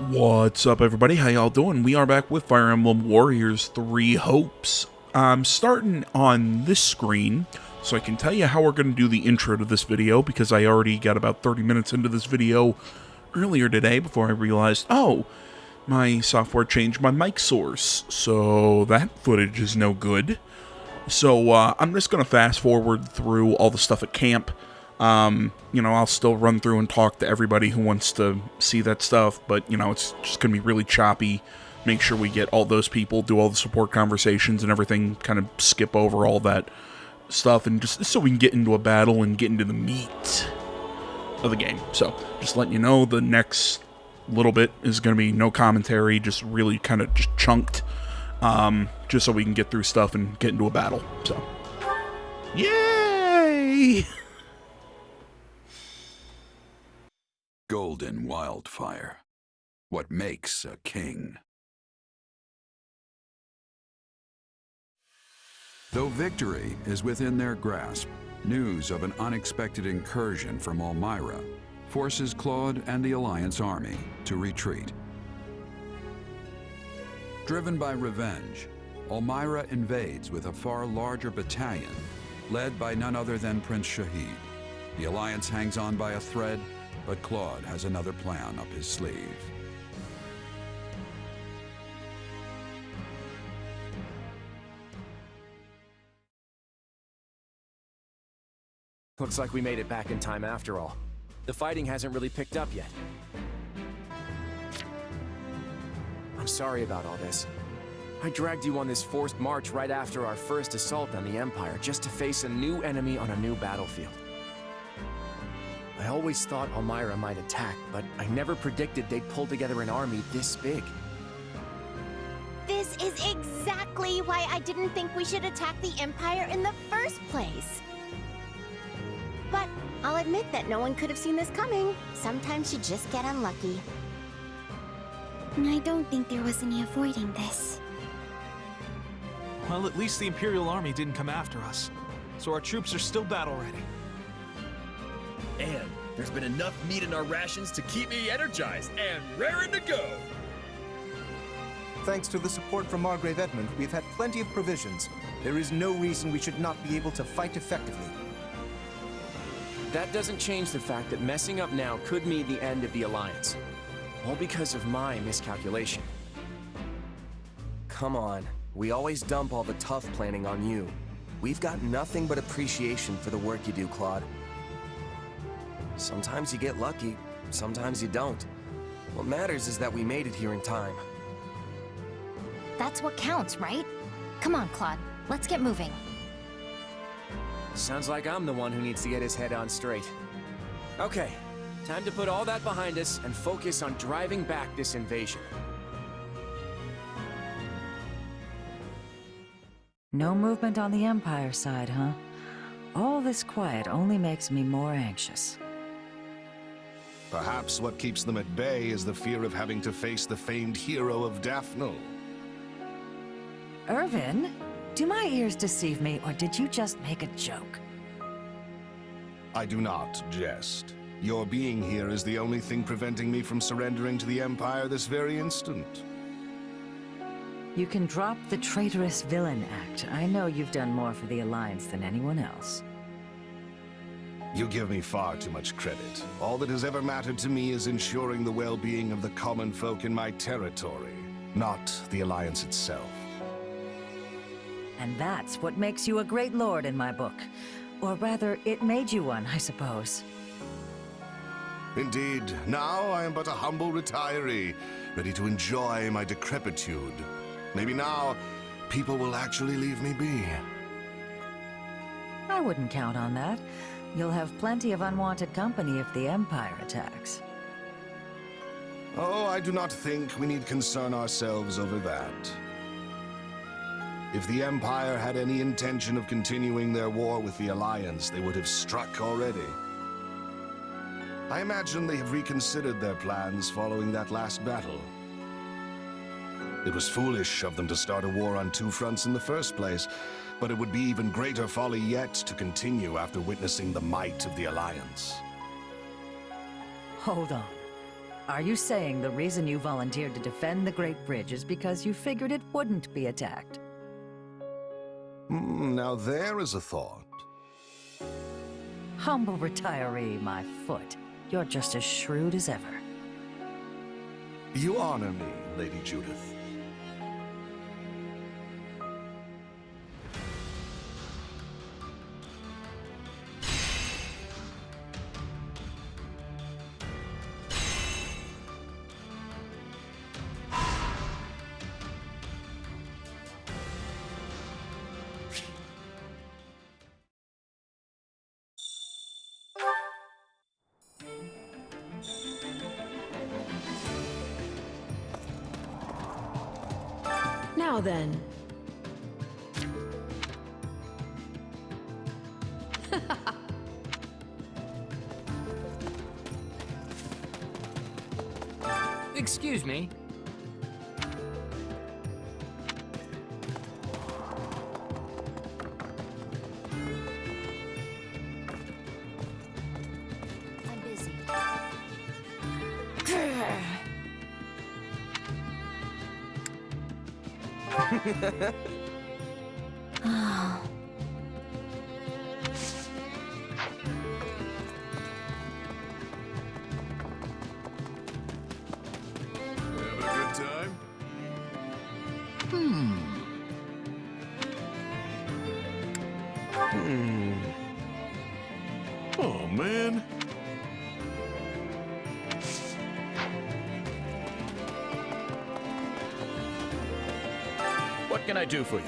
What's up, everybody? How y'all doing? We are back with Fire Emblem Warriors 3 Hopes. I'm starting on this screen, so I can tell you how we're going to do the intro to this video, because I already got about 30 minutes into this video earlier today before I realized, oh, my software changed my mic source, so that footage is no good. So I'm just going to fast forward through all the stuff at camp. I'll still run through and talk to everybody who wants to see that stuff, but, it's just going to be really choppy. Make sure we get all those people, do all the support conversations and everything, kind of skip over all that stuff, and just so we can get into a battle and get into the meat of the game. So, just letting you know, the next little bit is going to be no commentary, just really kind of just chunked, just so we can get through stuff and get into a battle. So, yay! Golden wildfire. What makes a king? Though victory is within their grasp, news of an unexpected incursion from Elmira forces Claude and the Alliance army to retreat. Driven by revenge, Elmira invades with a far larger battalion, led by none other than Prince Shahid. The Alliance hangs on by a thread, but Claude has another plan up his sleeve. Looks like we made it back in time after all. The fighting hasn't really picked up yet. I'm sorry about all this. I dragged you on this forced march right after our first assault on the Empire, just to face a new enemy on a new battlefield. I always thought Elmira might attack, but I never predicted they'd pull together an army this big. This is exactly why I didn't think we should attack the Empire in the first place. But I'll admit that no one could have seen this coming. Sometimes you just get unlucky. I don't think there was any avoiding this. Well, at least the Imperial Army didn't come after us, so our troops are still battle-ready. And there's been enough meat in our rations to keep me energized and raring to go. Thanks to the support from Margrave Edmund, we've had plenty of provisions. There is no reason we should not be able to fight effectively. That doesn't change the fact that messing up now could mean the end of the Alliance. All because of my miscalculation. Come on, we always dump all the tough planning on you. We've got nothing but appreciation for the work you do, Claude. Sometimes you get lucky, sometimes you don't. What matters is that we made it here in time. That's what counts, right? Come on, Claude. Let's get moving. Sounds like I'm the one who needs to get his head on straight. Okay, time to put all that behind us and focus on driving back this invasion. No movement on the Empire side, huh? All this quiet only makes me more anxious. Perhaps what keeps them at bay is the fear of having to face the famed hero of Daphne. Irvin? Do my ears deceive me, or did you just make a joke? I do not jest. Your being here is the only thing preventing me from surrendering to the Empire this very instant. You can drop the traitorous villain act. I know you've done more for the Alliance than anyone else. You give me far too much credit. All that has ever mattered to me is ensuring the well-being of the common folk in my territory, not the Alliance itself. And that's what makes you a great lord in my book. Or rather, it made you one, I suppose. Indeed, now I am but a humble retiree, ready to enjoy my decrepitude. Maybe now, people will actually leave me be. I wouldn't count on that. You'll have plenty of unwanted company if the Empire attacks. Oh, I do not think we need concern ourselves over that. If the Empire had any intention of continuing their war with the Alliance, they would have struck already. I imagine they have reconsidered their plans following that last battle. It was foolish of them to start a war on two fronts in the first place, but it would be even greater folly yet to continue after witnessing the might of the Alliance. Hold on. Are you saying the reason you volunteered to defend the Great Bridge is because you figured it wouldn't be attacked? Now there is a thought. Humble retiree, my foot. You're just as shrewd as ever. You honor me, Lady Judith. Now then. Excuse me. I'm busy. Having a good time? Oh, man. What can I do for you?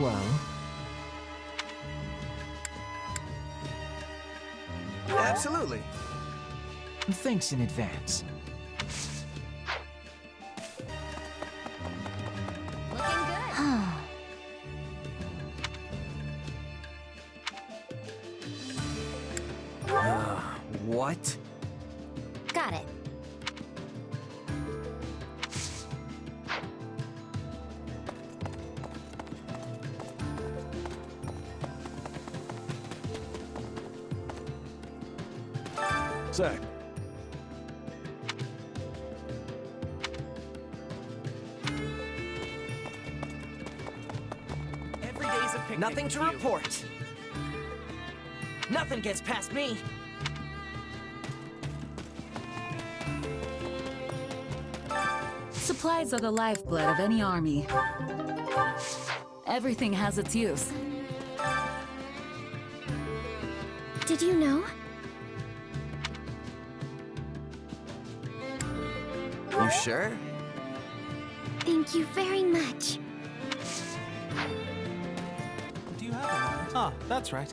Well. Absolutely. Thanks in advance. Looking good. What? Got it. Zach. Every day's a picnic. Nothing to report. Nothing gets past me. Supplies are the lifeblood of any army. Everything has its use. Did you know? You sure? Thank you very much. Do you have a moment? Ah, that's right.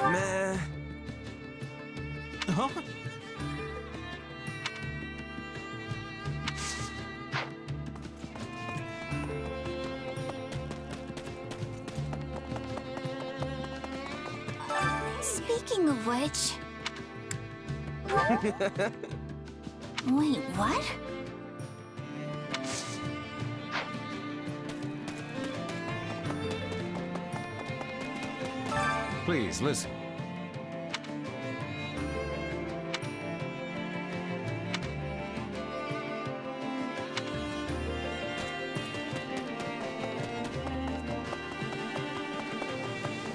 Meh. Huh? Speaking of which... Wait, what? Please, listen.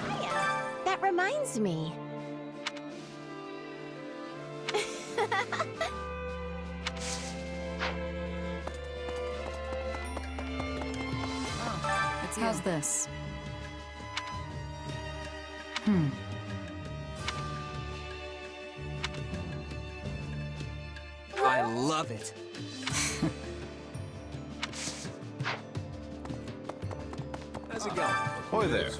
Hiya. That reminds me. How's this? I love it. How's it going? Hoy there.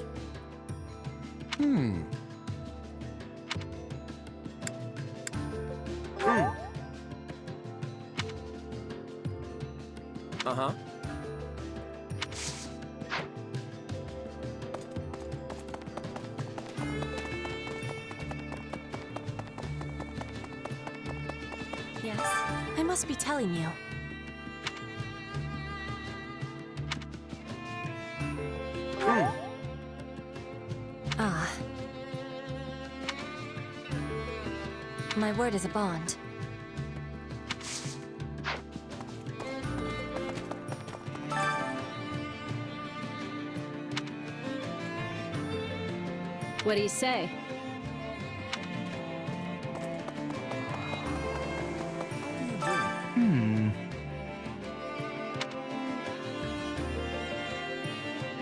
Uh-huh. Yes? I must be telling you. Ah. My word is a bond. What do you say?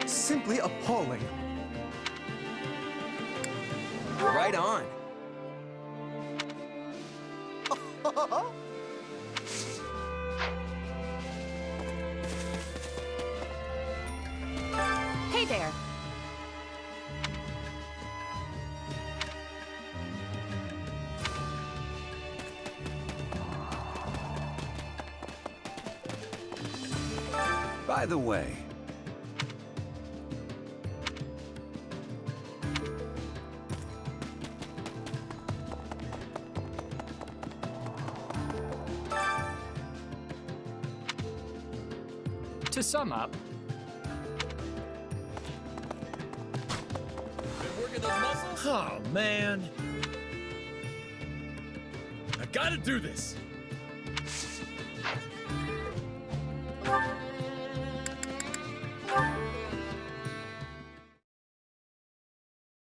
Simply appalling. Right on. Hey there! By the way, To sum up, Been working those muscles? Oh, man. I gotta do this.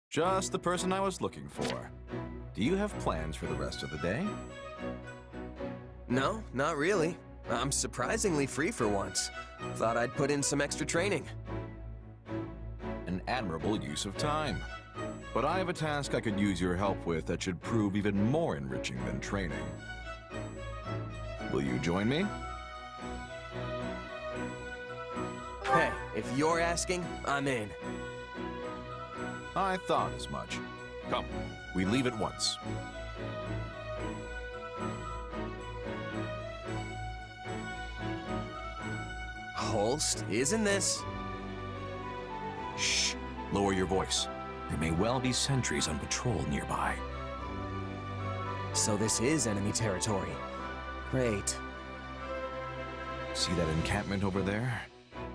Just the person I was looking for. Do you have plans for the rest of the day? no, not really. I'm surprisingly free for once. Thought I'd put in some extra training. An admirable use of time. But I have a task I could use your help with that should prove even more enriching than training. Will you join me? Hey, if you're asking, I'm in. I thought as much. Come, we leave at once. Holst, isn't this? Shh! Lower your voice. There may well be sentries on patrol nearby. So this is enemy territory. Great. See that encampment over there?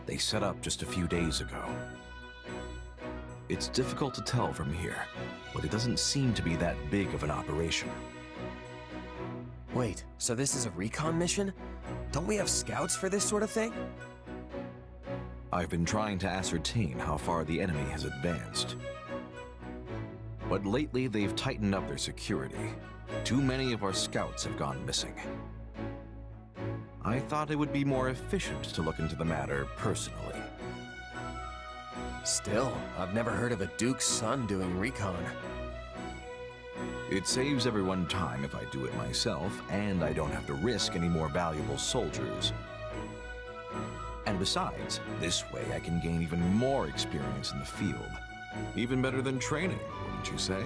They set up just a few days ago. It's difficult to tell from here, but it doesn't seem to be that big of an operation. Wait, so this is a recon mission? Don't we have scouts for this sort of thing? I've been trying to ascertain how far the enemy has advanced. But lately, they've tightened up their security. Too many of our scouts have gone missing. I thought it would be more efficient to look into the matter personally. Still, I've never heard of a Duke's son doing recon. It saves everyone time if I do it myself, and I don't have to risk any more valuable soldiers. And besides, this way I can gain even more experience in the field. Even better than training, wouldn't you say?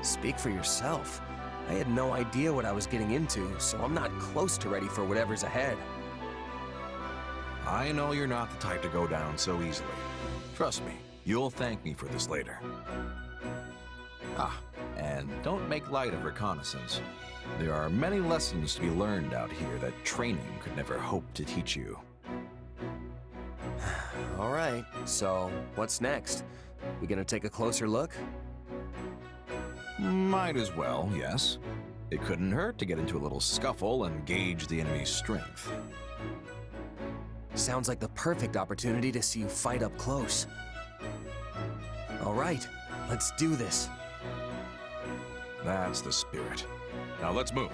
Speak for yourself. I had no idea what I was getting into, so I'm not close to ready for whatever's ahead. I know you're not the type to go down so easily. Trust me, you'll thank me for this later. Ah, and don't make light of reconnaissance. There are many lessons to be learned out here that training could never hope to teach you. All right, so what's next? We gonna take a closer look? Might as well, yes. It couldn't hurt to get into a little scuffle and gauge the enemy's strength. Sounds like the perfect opportunity to see you fight up close. All right, let's do this. That's the spirit. Now let's move.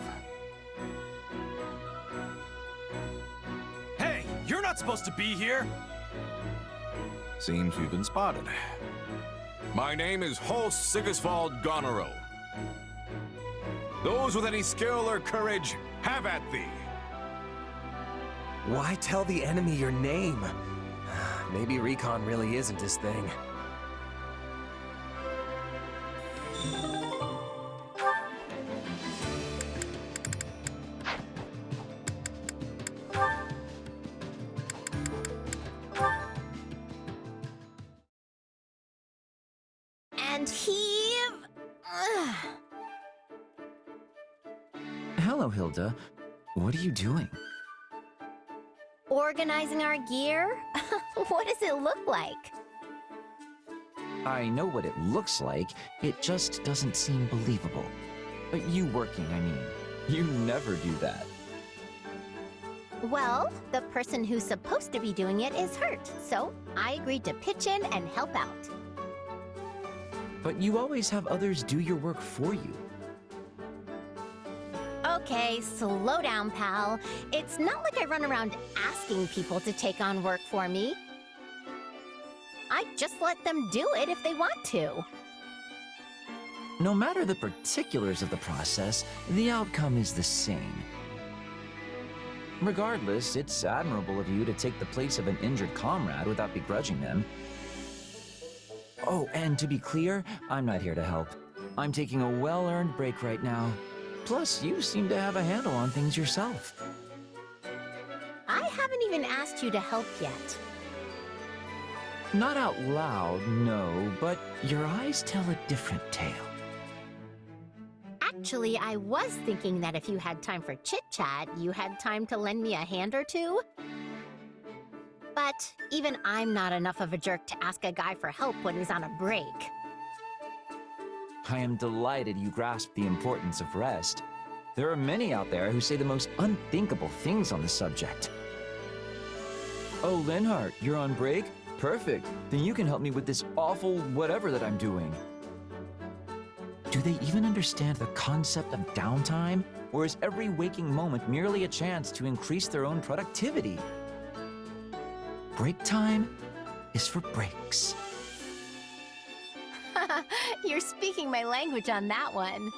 Hey, you're not supposed to be here! Seems we've been spotted. My name is Holst Sigisvald Goneril. Those with any skill or courage, have at thee. Why tell the enemy your name? Maybe recon really isn't his thing. And heave. Hello, Hilda. What are you doing? Organizing our gear? What does it look like? I know what it looks like, it just doesn't seem believable. You working, I mean. You never do that. Well, the person who's supposed to be doing it is hurt, so I agreed to pitch in and help out. But you always have others do your work for you. Okay, slow down, pal. It's not like I run around asking people to take on work for me. I just let them do it if they want to. No matter the particulars of the process, the outcome is the same. Regardless, it's admirable of you to take the place of an injured comrade without begrudging them. Oh, and to be clear, I'm not here to help. I'm taking a well-earned break right now. Plus, you seem to have a handle on things yourself. I haven't even asked you to help yet. Not out loud, no, but your eyes tell a different tale. Actually, I was thinking that if you had time for chit-chat, you had time to lend me a hand or two. But even I'm not enough of a jerk to ask a guy for help when he's on a break. I am delighted you grasp the importance of rest. There are many out there who say the most unthinkable things on the subject. Oh, Linhart, you're on break? Perfect. Then you can help me with this awful whatever that I'm doing. Do they even understand the concept of downtime? Or is every waking moment merely a chance to increase their own productivity? Break time is for breaks. You're speaking my language on that one.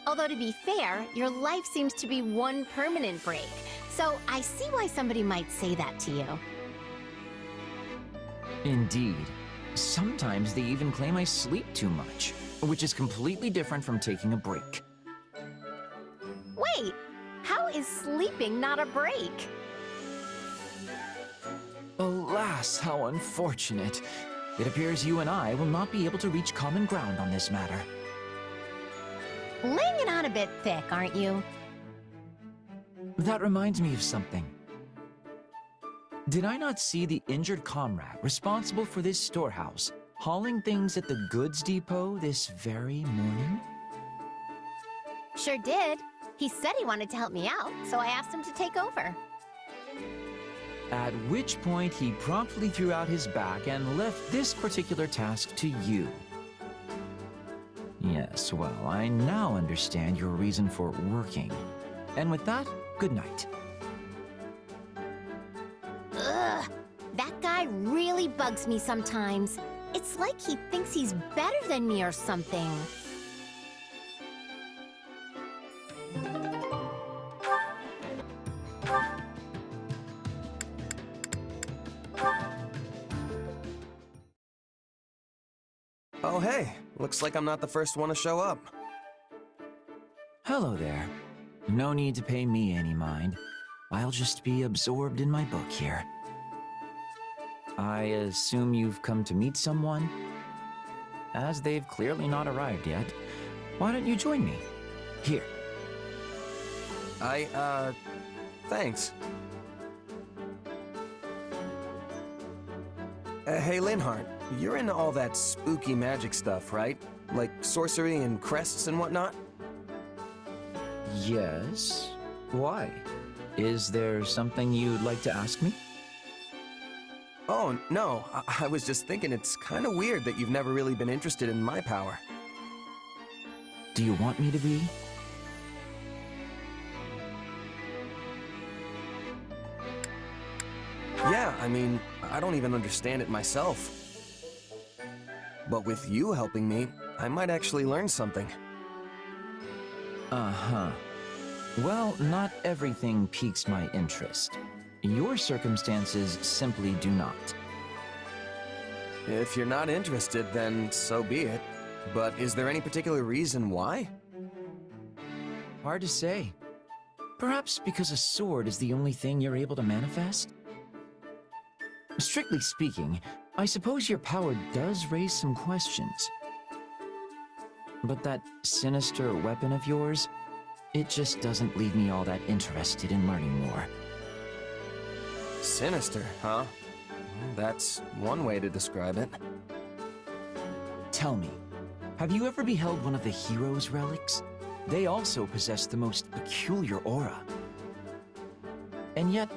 Although to be fair, your life seems to be one permanent break, so I see why somebody might say that to you. Indeed. Sometimes they even claim I sleep too much, which is completely different from taking a break. Wait, how is sleeping not a break? Alas, how unfortunate. It appears you and I will not be able to reach common ground on this matter. Laying it on a bit thick, aren't you? That reminds me of something. Did I not see the injured comrade responsible for this storehouse hauling things at the goods depot this very morning? Sure did. He said he wanted to help me out, so I asked him to take over. At which point he promptly threw out his back and left this particular task to you. Yes, well, I now understand your reason for working. And with that, good night. Ugh, that guy really bugs me sometimes. It's like he thinks he's better than me or something. Oh hey, looks like I'm not the first one to show up. Hello there. No need to pay me any mind. I'll just be absorbed in my book here. I assume you've come to meet someone? As they've clearly not arrived yet, why don't you join me? Here. Thanks. Hey, Linhart, you're into all that spooky magic stuff, right? Like sorcery and crests and whatnot? Yes? Why? Is there something you'd like to ask me? Oh, no. I was just thinking it's kind of weird that you've never really been interested in my power. Do you want me to be? Yeah, I mean, I don't even understand it myself. But with you helping me, I might actually learn something. Uh-huh. Well, not everything piques my interest. Your circumstances simply do not. If you're not interested, then so be it. But is there any particular reason why? Hard to say. Perhaps because a sword is the only thing you're able to manifest? Strictly speaking, I suppose your power does raise some questions. But that sinister weapon of yours, It just doesn't leave me all that interested in learning more. Sinister, huh? That's one way to describe it. Tell me, have you ever beheld one of the hero's relics? They also possess the most peculiar aura. And yet,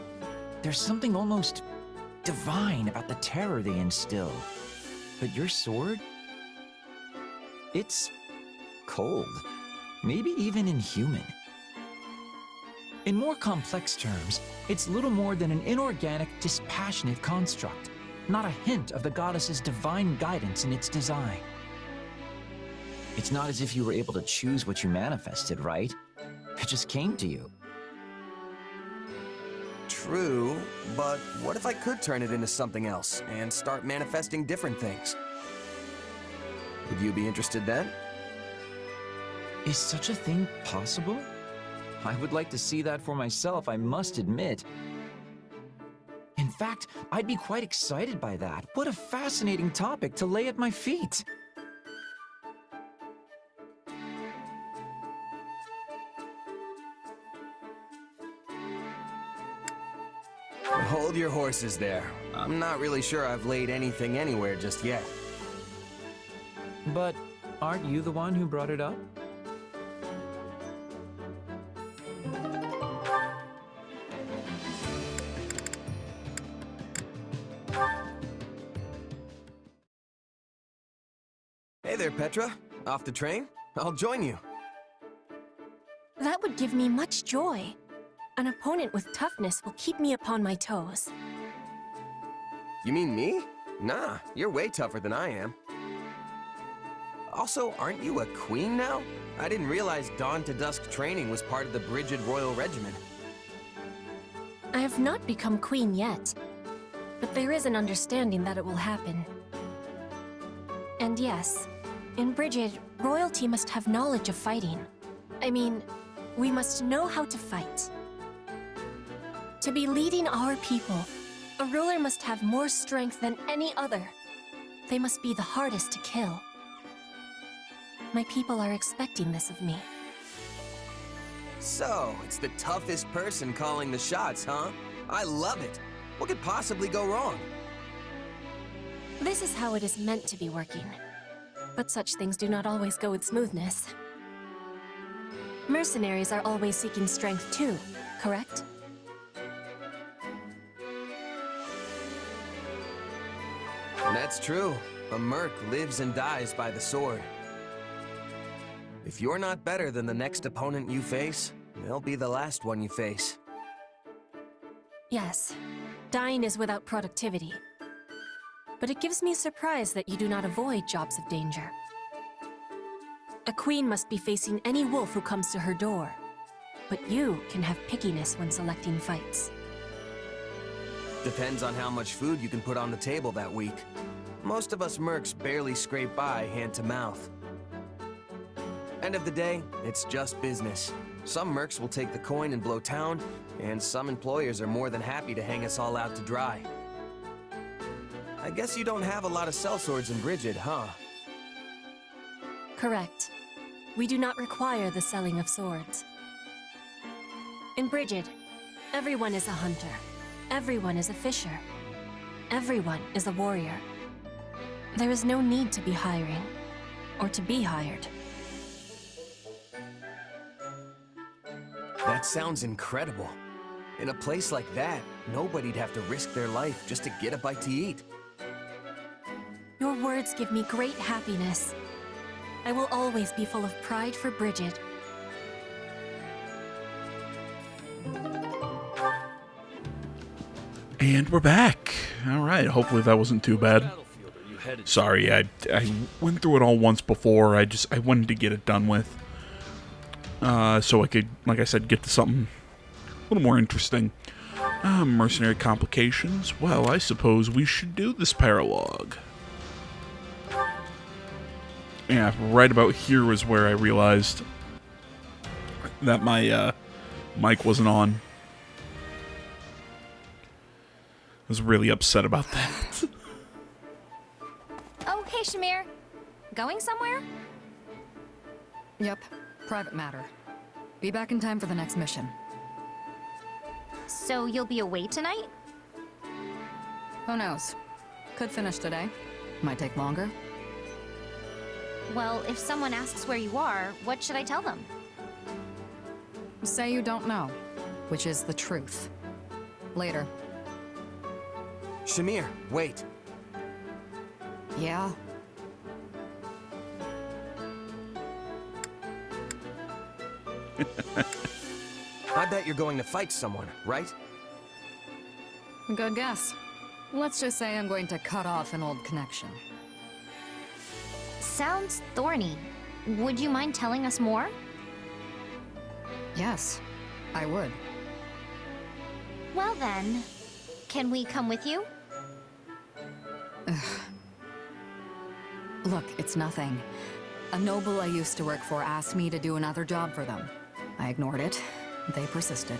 there's something almost divine about the terror they instill. But your sword? It's cold. Maybe even inhuman. In more complex terms, it's little more than an inorganic, dispassionate construct. Not a hint of the goddess's divine guidance in its design. It's not as if you were able to choose what you manifested, right? It just came to you. True, but what if I could turn it into something else and start manifesting different things? Would you be interested then? Is such a thing possible? I would like to see that for myself, I must admit. In fact, I'd be quite excited by that. What a fascinating topic to lay at my feet. Hold your horses there. I'm not really sure I've laid anything anywhere just yet. But aren't you the one who brought it up? Hey there, Petra. Off the train? I'll join you. That would give me much joy. An opponent with toughness will keep me upon my toes. You mean me? Nah, you're way tougher than I am. Also, aren't you a queen now? I didn't realize dawn to dusk training was part of the Brigid Royal Regiment. I have not become queen yet, but there is an understanding that it will happen. And yes, in Brigid, royalty must have knowledge of fighting. I mean, we must know how to fight. To be leading our people, a ruler must have more strength than any other. They must be the hardest to kill. My people are expecting this of me. So, it's the toughest person calling the shots, huh? I love it. What could possibly go wrong? This is how it is meant to be working. But such things do not always go with smoothness. Mercenaries are always seeking strength too, correct? That's true. A merc lives and dies by the sword. If you're not better than the next opponent you face, they'll be the last one you face. Yes, dying is without productivity. But it gives me surprise that you do not avoid jobs of danger. A queen must be facing any wolf who comes to her door. But you can have pickiness when selecting fights. Depends on how much food you can put on the table that week. Most of us mercs barely scrape by hand to mouth. End of the day, it's just business. Some mercs will take the coin and blow town, and some employers are more than happy to hang us all out to dry. I guess you don't have a lot of sellswords in Brigid, huh? Correct. We do not require the selling of swords. In Brigid, everyone is a hunter. Everyone is a fisher. Everyone is a warrior. There is no need to be hiring, or to be hired. That sounds incredible. In a place like that, nobody'd have to risk their life just to get a bite to eat. Your words give me great happiness. I will always be full of pride for Brigid. And we're back. All right. Hopefully that wasn't too bad. Sorry, I went through it all once before. I wanted to get it done with, so I could, like I said, get to something a little more interesting. Mercenary complications. Well, I suppose we should do this paralogue. Yeah, right about here was where I realized that my mic wasn't on. I was really upset about that. Oh, hey, Shamir. Going somewhere? Yep, private matter. Be back in time for the next mission. So you'll be away tonight? Who knows? Could finish today. Might take longer. Well, if someone asks where you are, what should I tell them? Say you don't know, which is the truth. Later. Shamir, wait. Yeah? I bet you're going to fight someone, right? Good guess. Let's just say I'm going to cut off an old connection. Sounds thorny. Would you mind telling us more? Yes, I would. Well then, can we come with you? Look, it's nothing. A noble I used to work for asked me to do another job for them. I ignored it. They persisted.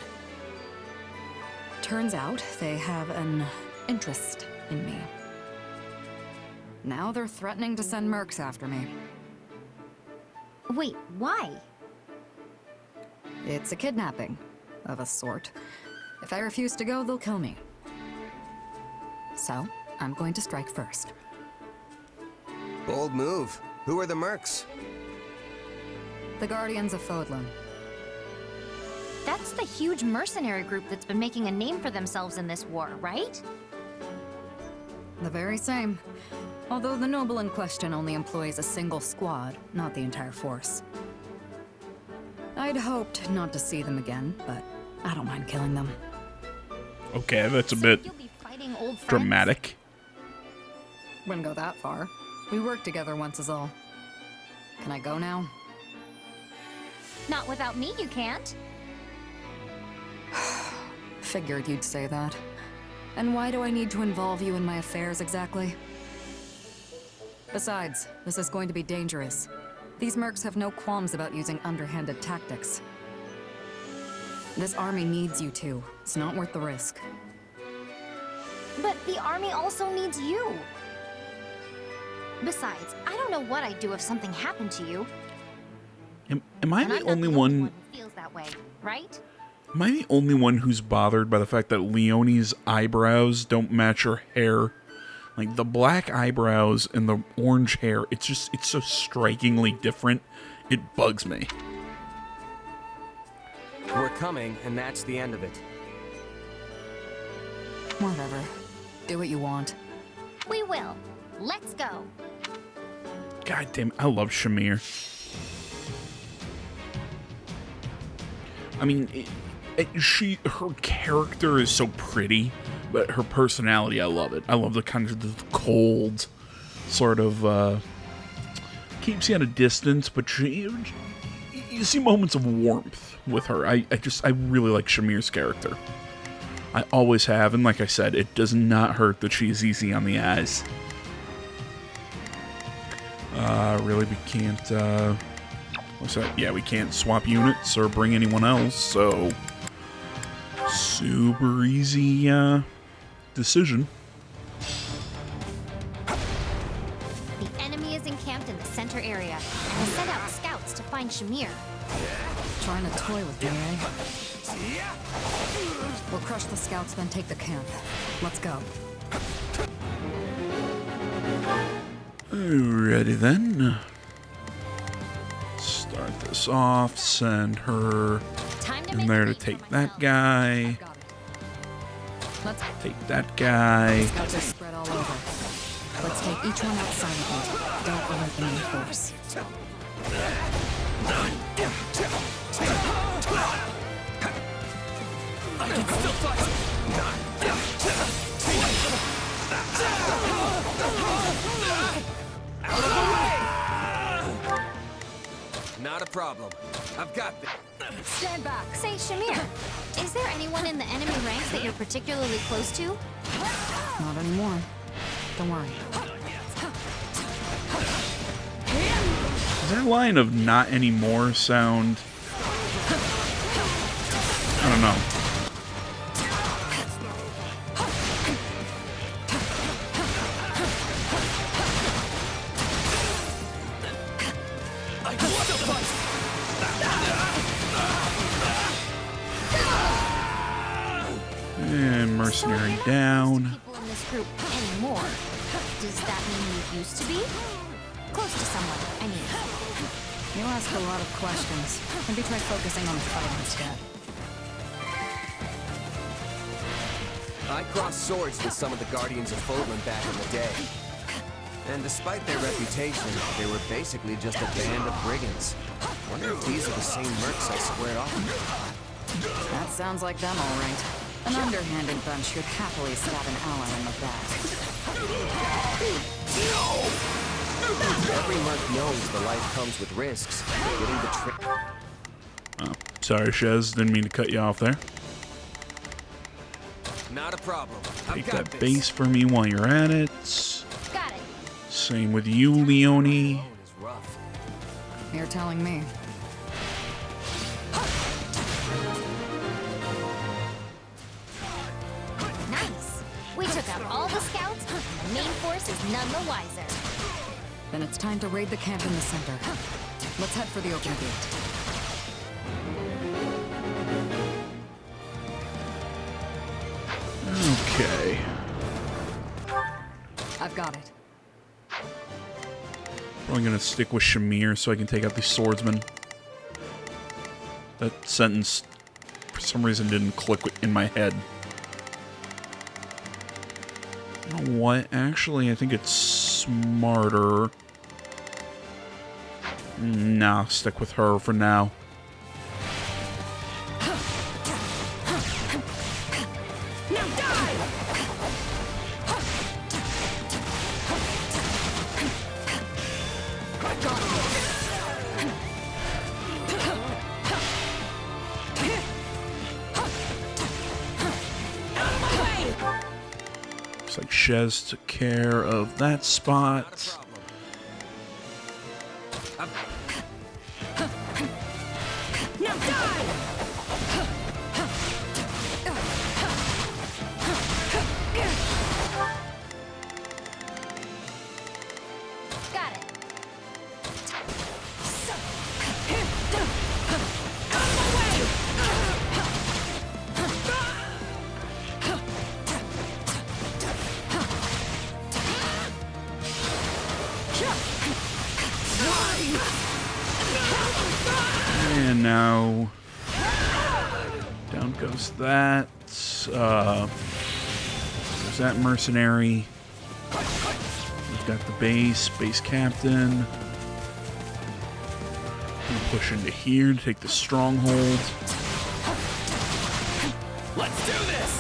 Turns out they have an interest in me. Now they're threatening to send mercs after me. Wait, why? It's a kidnapping, of a sort. If I refuse to go, they'll kill me. So, I'm going to strike first. Bold move. Who are the mercs? The Guardians of Fodlan. That's the huge mercenary group that's been making a name for themselves in this war, right? The very same. Although the noble in question only employs a single squad, not the entire force. I'd hoped not to see them again, but I don't mind killing them. Okay, that's a bit dramatic. Wouldn't go that far. We worked together once is all. Can I go now? Not without me, you can't. Figured you'd say that. And why do I need to involve you in my affairs exactly? Besides, this is going to be dangerous. These mercs have no qualms about using underhanded tactics. This army needs you two. It's not worth the risk. But the army also needs you. Besides, I don't know what I'd do if something happened to you. Am I the only one who feels that way, right? Am I the only one who's bothered by the fact that Leonie's eyebrows don't match her hair? Like, the black eyebrows and the orange hair, it's so strikingly different. It bugs me. We're coming, and that's the end of it. Whatever. Do what you want. We will. Let's go. God damn, I love Shamir. I mean, her character is so pretty, but her personality, I love it. I love the kind of the cold, sort of, keeps you at a distance, but you see moments of warmth with her. I really like Shamir's character. I always have, and like I said, it does not hurt that she's easy on the eyes. Really, we can't, what's that? Yeah, we can't swap units or bring anyone else, so super easy, decision. The enemy is encamped in the center area. We'll send out scouts to find Shamir. Trying to toy with me, eh? We'll crush the scouts, then take the camp. Let's go. Alrighty then. Start this off, send her in there to take that guy. Take that guy. Scouts are spread all over. Let's take each one out silently. Don't alert them in force. I can still fight! Out of the way! Not a problem. I've got this. Stand back. Say, Shamir, is there anyone in the enemy ranks that you're particularly close to? Not anymore. Don't worry. Does that line of "not anymore" sound? I don't know. Mercenary So down. people in this group anymore. Does that mean you used to be? Close to someone, I mean. You ask a lot of questions. Maybe try focusing on the fight instead. I crossed swords with some of the Guardians of Fodlan back in the day. And despite their reputation, they were basically just a band of brigands. Wonder if these are the same mercs I squared off with. That sounds like them, all right. An underhanded bunch who'd happily stab an ally in the back. Every merc knows the life comes with risks. Getting the trick. Oh, sorry, Shez. Didn't mean to cut you off there. Not a problem. Take that base for me while you're at it. Got it. Same with you, Leone. You're telling me. Nice. We took out all the scouts, and the main force is none the wiser. Then it's time to raid the camp in the center. Let's head for the open gate. Okay. I've got it. I'm gonna stick with Shamir so I can take out these swordsmen. That sentence, for some reason, didn't click in my head. You know what? Actually, I think it's smarter. Nah, stick with her for now. Looks like Shez took care of that spot. Got it. And now down goes that. There's that mercenary. We've got the base captain. We'll push into here to take the stronghold. Let's do this!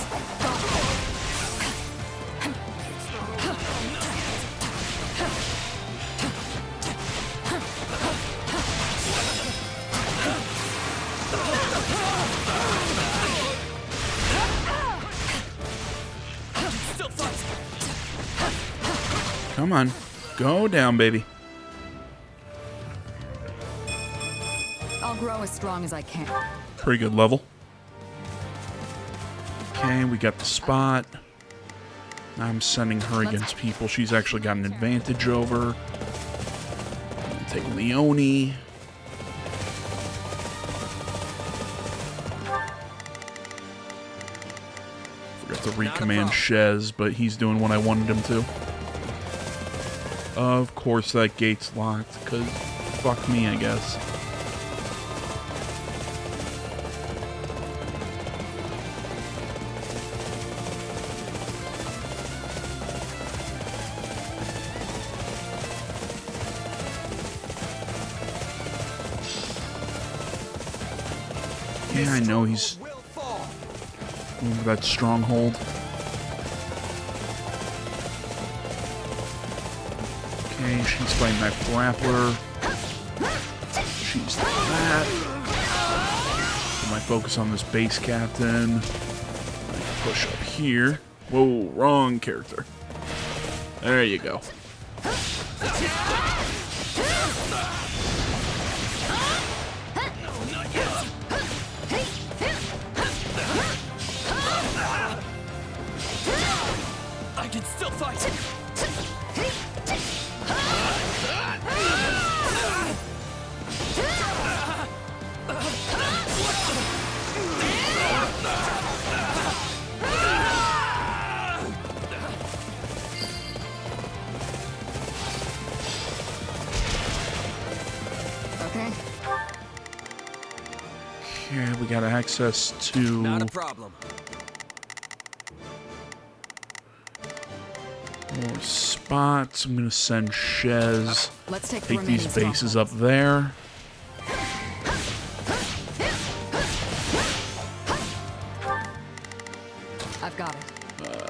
Come on. Go down, baby. I'll grow as strong as I can. Pretty good level. Okay, we got the spot. Now I'm sending her against people she's actually got an advantage over. Take Leone. Forgot to recommand Shez, but he's doing what I wanted him to. Of course that gate's locked, because fuck me, I guess. Yeah, I know he's over that stronghold. Okay, she's fighting that grappler. She's that. Put my focus on this base captain. I push up here. Whoa, wrong character. There you go. I can still fight! Okay, we got access to... Not a problem. more spots. I'm gonna send Shez. Let's take these bases up there. I've got it.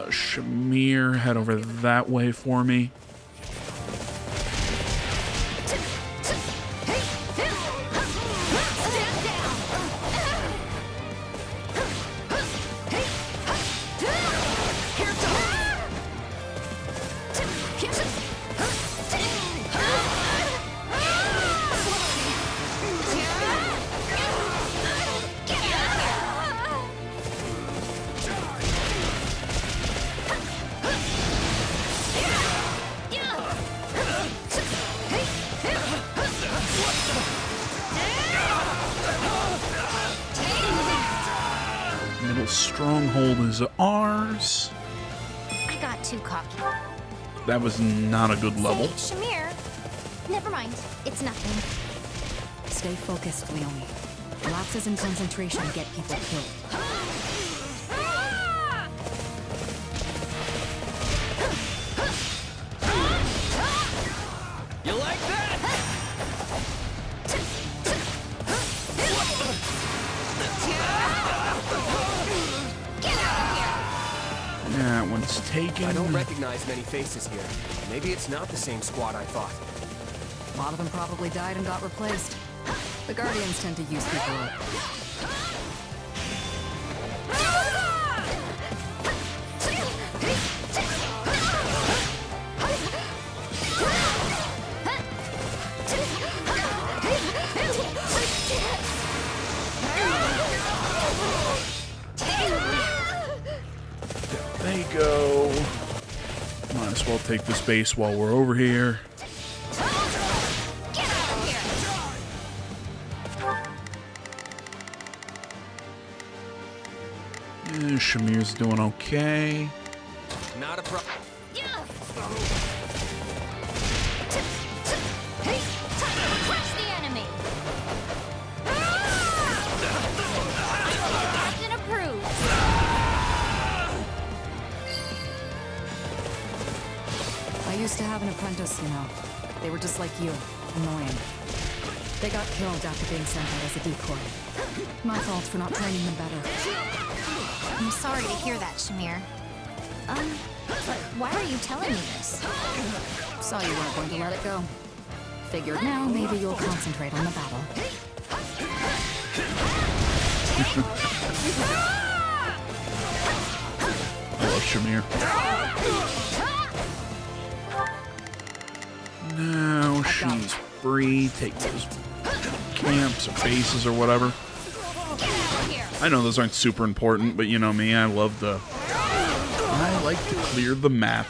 Shamir, head over that way for me. Middle stronghold is ours. I got too cocky. That was not a good level. Say, Shamir. Never mind. It's nothing. Stay focused, Leonie. Lapses in concentration get people killed. You like that? That one's taken. I don't recognize many faces here. Maybe it's not the same squad I thought. A lot of them probably died and got replaced. The Guardians tend to use people up. There you go. Might as well take this base while we're over here. Shamir's doing okay. Not a problem. Crush the enemy. Captain approved. I used to have an apprentice, you know. They were just like you, annoying. They got killed after being sent out as a decoy. My fault for not training them better. I'm sorry to hear that, Shamir. But why are you telling me this? Saw you weren't going to let it go. Figured now maybe you'll concentrate on the battle. I love Shamir. Now she's free. Take those camps or bases or whatever. I know those aren't super important, but you know me, I like to clear the map.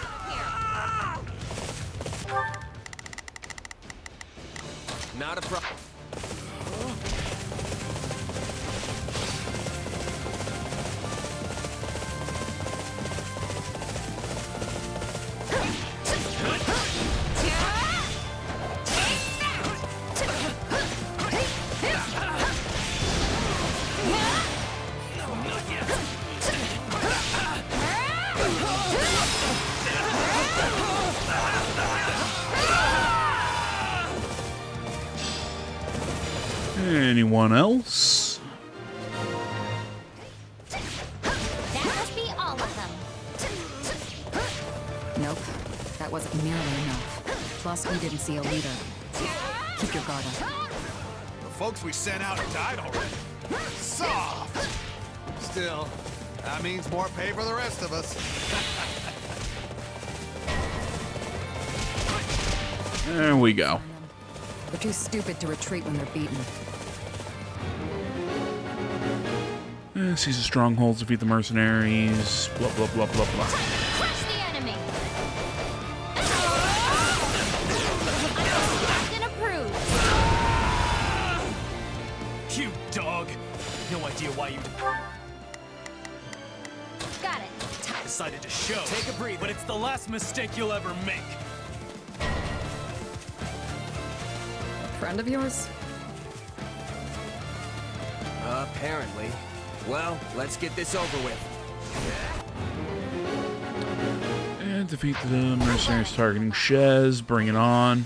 Not a problem. Anyone else? That must be all of them. Nope, that wasn't nearly enough. Plus, we didn't see a leader. Keep your guard up. The folks we sent out died already. Soft! Still, that means more pay for the rest of us. There we go. They're too stupid to retreat when they're beaten. Seize the strongholds, defeat the mercenaries, blah, blah, blah, blah, blah. Crush the enemy. Captain approved. You dog. No idea why you Got it. decided to show. Take a breather. But it's the last mistake you'll ever make. Friend of yours? Apparently. Well, let's get this over with. And defeat the mercenaries targeting Shez. Bring it on.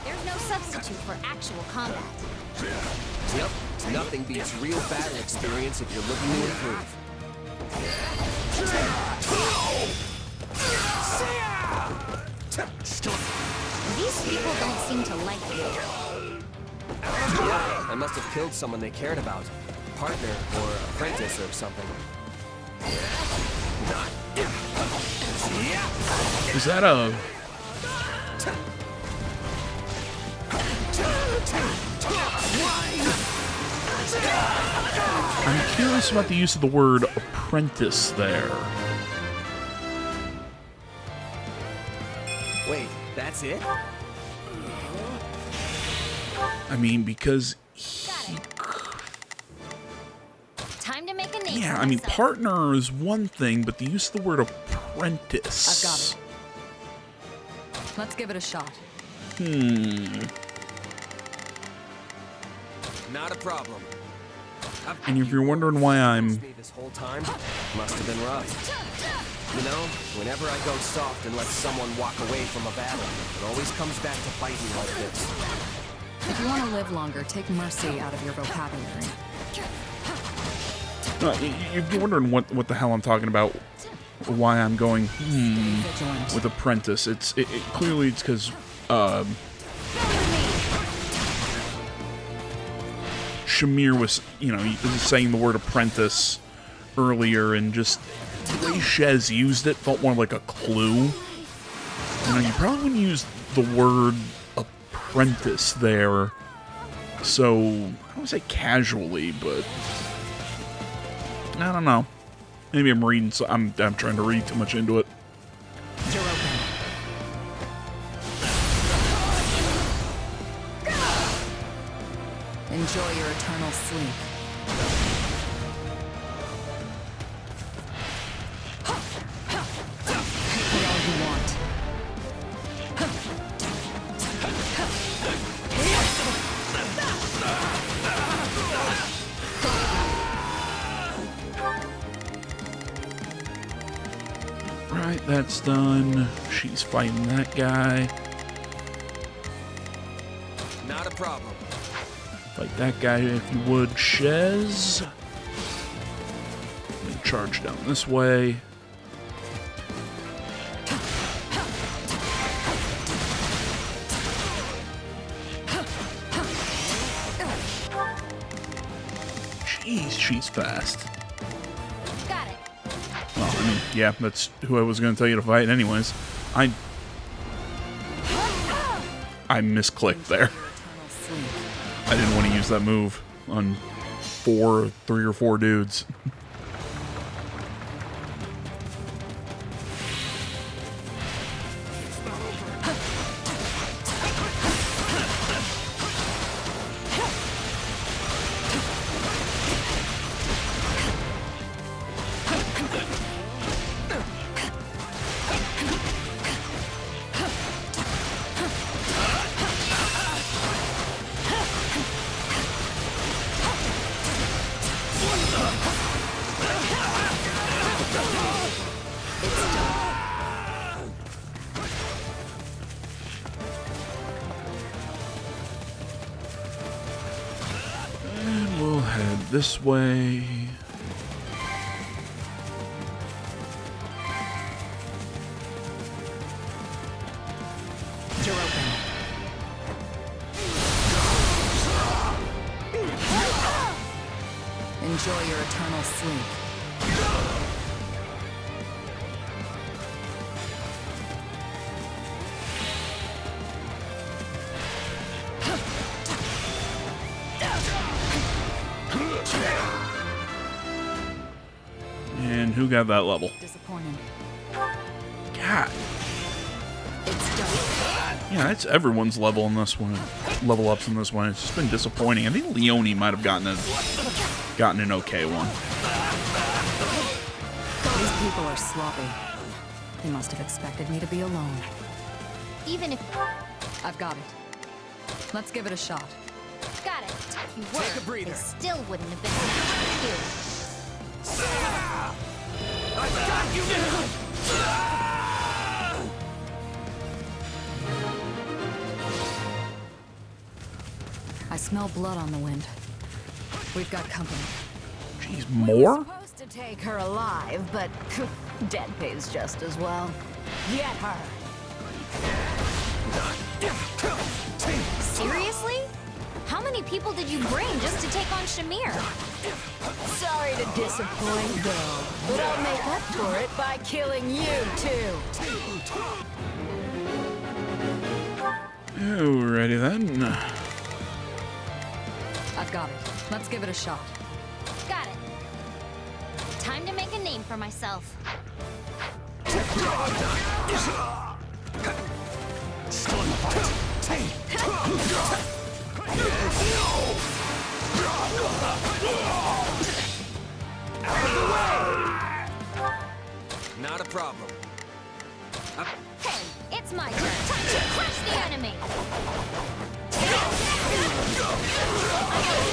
There's no substitute for actual combat. Yep, nothing beats real battle experience if you're looking to improve. These people don't seem to like you. Yeah, I must have killed someone they cared about. Partner or apprentice or something. Is that a... I'm curious about the use of the word apprentice there. Wait, that's it? I mean, because Time to make a name. yeah, I mean, partner is one thing, but the use of the word apprentice. I've got it. Let's give it a shot. Not a problem. And if you're wondering why I'm... This whole time must have been rough. You know, whenever I go soft and let someone walk away from a battle, it always comes back to bite me like this. If you want to live longer, take mercy out of your vocabulary. If you're wondering what the hell I'm talking about, why I'm going with apprentice, clearly it's because Shamir was, he was saying the word apprentice earlier, and just the way Shez used it felt more like a clue. You probably wouldn't use the word apprentice there, so I don't want to say casually, but I don't know. Maybe I'm reading. So I'm trying to read too much into it. Enjoy your eternal sleep. Take all you want. Right, that's done. She's fighting that guy. Not a problem. Fight that guy if you would, Shez. And charge down this way. Jeez, she's fast. Got it. Well, I mean, yeah, that's who I was going to tell you to fight anyways. I misclicked there. I didn't want to use that move on 3 or 4 dudes. And we'll head this way. Enjoy your eternal sleep. And who got that level? Disappointing. God. Yeah, it's everyone's level in this one. Level ups in this one. It's just been disappointing. I think Leone might have gotten an okay one. These people are sloppy. They must have expected me to be alone. Even if... I've got it. Let's give it a shot. Got it. You were. Take a breather. They still wouldn't have been a match for you. I've got you! I smell blood on the wind. We've got company. Jeez, We were more? supposed to take her alive, but dead pays just as well. Get her. Seriously? How many people did you bring just to take on Shamir? Sorry to disappoint, though, but I'll make up for it by killing you, too. Alrighty then. I've got it. Let's give it a shot. Got it. Time to make a name for myself. Still in the fight. Out of the way! Not a problem. Hey, it's my turn. Time to crush the enemy.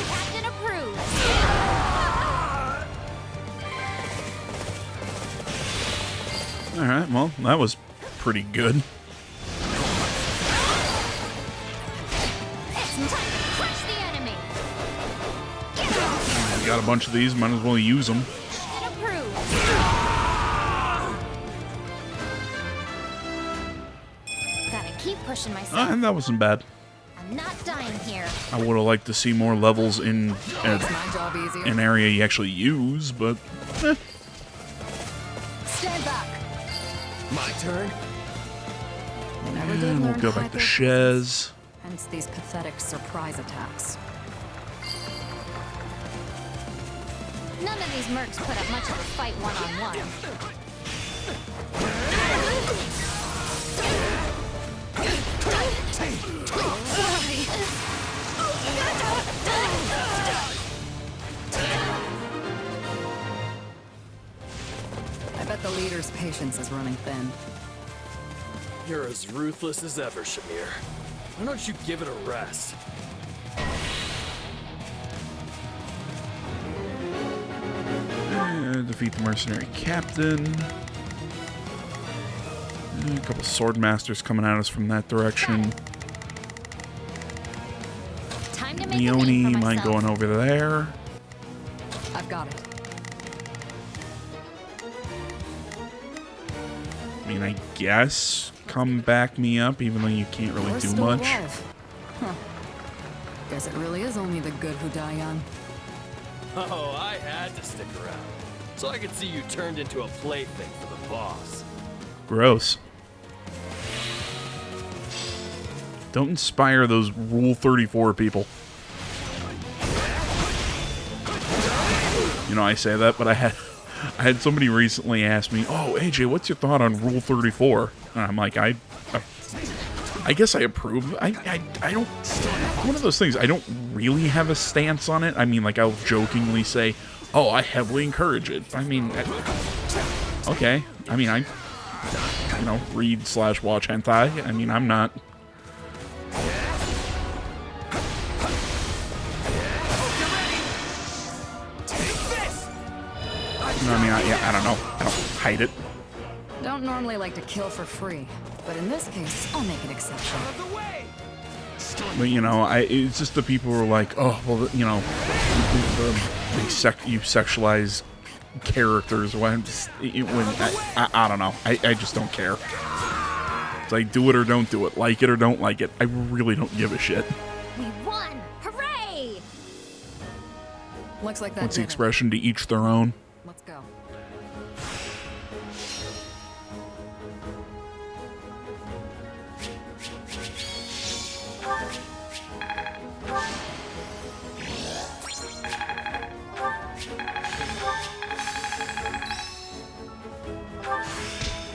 Captain approves. Alright, well, that was pretty good. It's time to crush the enemy. We got a bunch of these, might as well use them. Captain approves. Gotta keep pushing myself. And that wasn't bad. I'm not dying here. I would have liked to see more levels in Makes my job easier. an area you actually use, but Stand back. My turn? Never did and we'll learn go hide back to their Shez. Hence these pathetic surprise attacks. None of these mercs put up much of a fight one-on-one. I bet the leader's patience is running thin. You're as ruthless as ever, Shamir. Why don't you give it a rest? Defeat the mercenary captain. A couple sword masters coming at us from that direction. Time to make a name for Leone, myself. mine going over there. I've got it. I mean, I guess come back me up, even though you can't really We're do still much. alive. Huh. Guess it really is only the good who die young. Oh, I had to stick around. So I could see you turned into a plaything for the boss. Gross. Don't inspire those Rule 34 people. You know, I say that, but I had somebody recently ask me, "Oh, AJ, what's your thought on Rule 34?" And I'm like, I guess I approve. I don't. One of those things. I don't really have a stance on it. I mean, like, I'll jokingly say, "Oh, I heavily encourage it." I mean, okay. I mean, I read/watch hentai. I mean, I'm not. I mean, I don't know. I don't hide it. Don't normally like to kill for free, but in this case, I'll make an exception. But, you know, it's just the people who are like, oh, well, you know, you sexualize characters. When I don't know. I just don't care. It's like, do it or don't do it. Like it or don't like it. I really don't give a shit. We won! Hooray! Looks like that What's the did it. expression? To each their own. Let's go.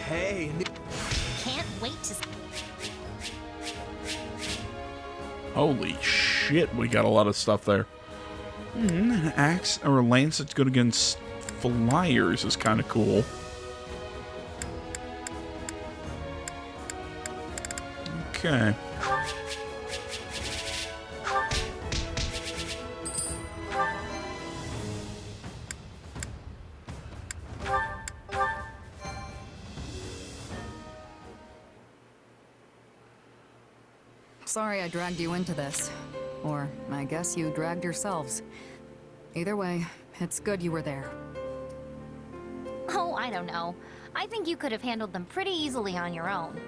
Hey, Can't wait to... Holy shit, we got a lot of stuff there. Axe or lance that's good against flyers is kind of cool. Okay. Sorry I dragged you into this. Or, I guess you dragged yourselves. Either way, it's good you were there. Oh, I don't know. I think you could have handled them pretty easily on your own.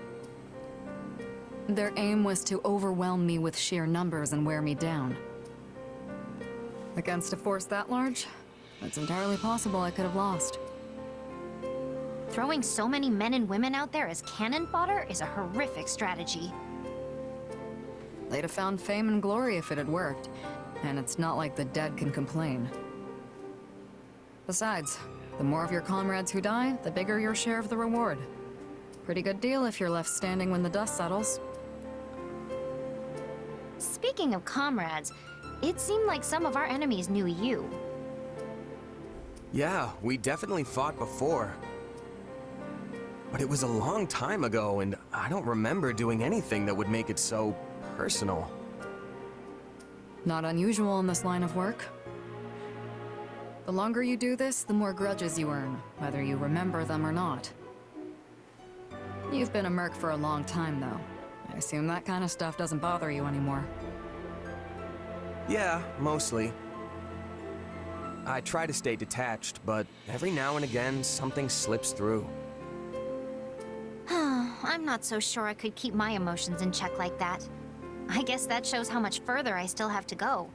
Their aim was to overwhelm me with sheer numbers and wear me down. Against a force that large, it's entirely possible I could have lost. Throwing so many men and women out there as cannon fodder is a horrific strategy. They'd have found fame and glory if it had worked, and it's not like the dead can complain. Besides, the more of your comrades who die, the bigger your share of the reward. Pretty good deal if you're left standing when the dust settles. Speaking of comrades, it seemed like some of our enemies knew you. Yeah, we definitely fought before. But it was a long time ago, and I don't remember doing anything that would make it so personal. Not unusual in this line of work. The longer you do this, the more grudges you earn, whether you remember them or not. You've been a merc for a long time, though. I assume that kind of stuff doesn't bother you anymore. Yeah, mostly. I try to stay detached, but every now and again, something slips through. I'm not so sure I could keep my emotions in check like that. I guess that shows how much further I still have to go.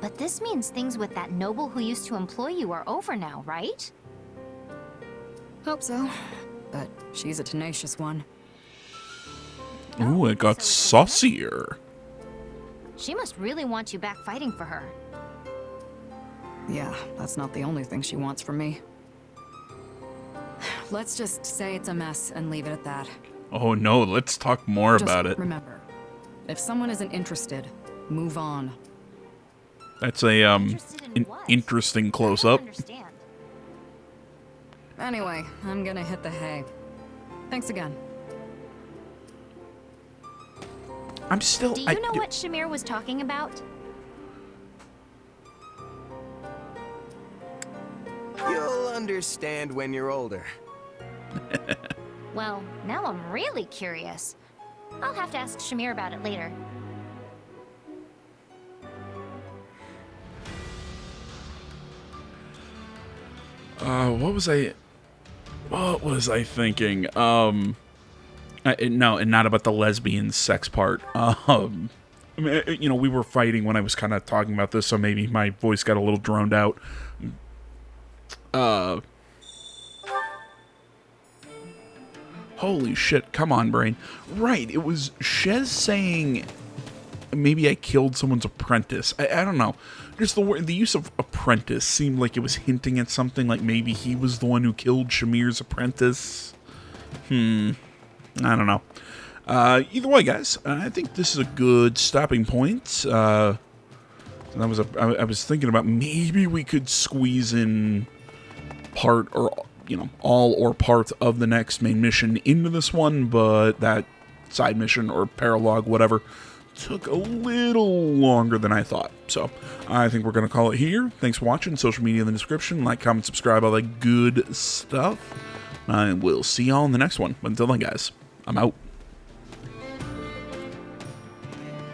But this means things with that noble who used to employ you are over now, right? Hope so. But she's a tenacious one. Ooh, it got saucier. She must really want you back fighting for her. Yeah, that's not the only thing she wants from me. Let's just say it's a mess and leave it at that. Oh no, let's talk more about it. Remember, if someone isn't interested, move on. That's a an interesting close-up. Anyway, I'm gonna hit the hay. Thanks again. I'm still... Do you know what Shamir was talking about? You'll understand when you're older. Well, now I'm really curious. I'll have to ask Shamir about it later. What was I thinking? No, and not about the lesbian sex part. I mean, you know, we were fighting when I was kind of talking about this, so maybe my voice got a little droned out. Holy shit, come on, brain. Right, it was Shez saying maybe I killed someone's apprentice. I don't know. Just the use of apprentice seemed like it was hinting at something, like maybe he was the one who killed Shamir's apprentice. I don't know. Either way, guys, I think this is a good stopping point. I was thinking about maybe we could squeeze in part or, you know, all or part of the next main mission into this one, but that side mission or paralog, whatever, took a little longer than I thought. So I think we're going to call it here. Thanks for watching. Social media in the description. Like, comment, subscribe, all that good stuff. I will see y'all in the next one. But until then, guys, I'm out.